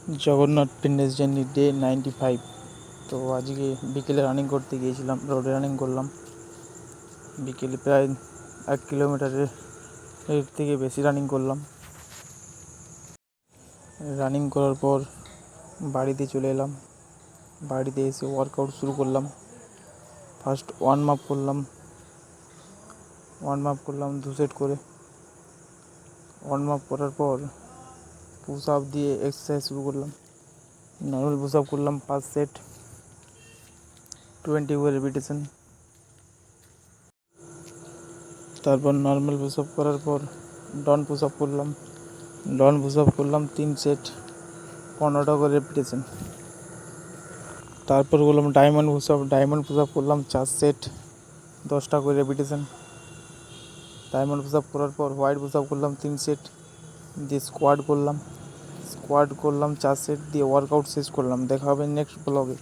Jagannath fitness journey day 95। তো আজকে বিকেলে রানিং করতে গিয়েছিলাম, রোডে রানিং করলাম। বিকেলে প্রায় 1 কিলোমিটারের থেকে বেশি রানিং করলাম। রানিং করার পর বাড়িতে চলে এলাম। বাড়িতে এসে ওয়ার্কআউট শুরু করলাম। ফার্স্ট ওয়ার্ম আপ করলাম 2 সেট করে। ওয়ার্ম আপ করার পর পুশ আপ দিয়ে এক্সারসাইজ শুরু করলাম। নর্মাল পুশ আপ করলাম 5 সেট, 20 করে রিপিটেশন। তারপর নর্মাল পুশ আপ করার পর ডাউন পুশ আপ করলাম 3 সেট, 15টা করে রিপিটেশন। তারপর করলাম ডায়মন্ড পুশ আপ করলাম 4 সেট, 10টা করে রিপিটেশন। ডায়মন্ড পুশ আপ করার পর হোয়াইট পুশ আপ করলাম 3 সেট, দিয়ে স্কোয়াড করলাম 4 সেট দিয়ে ওয়ার্কআউট শেষ করলাম। দেখা হবে নেক্সট ব্লগে।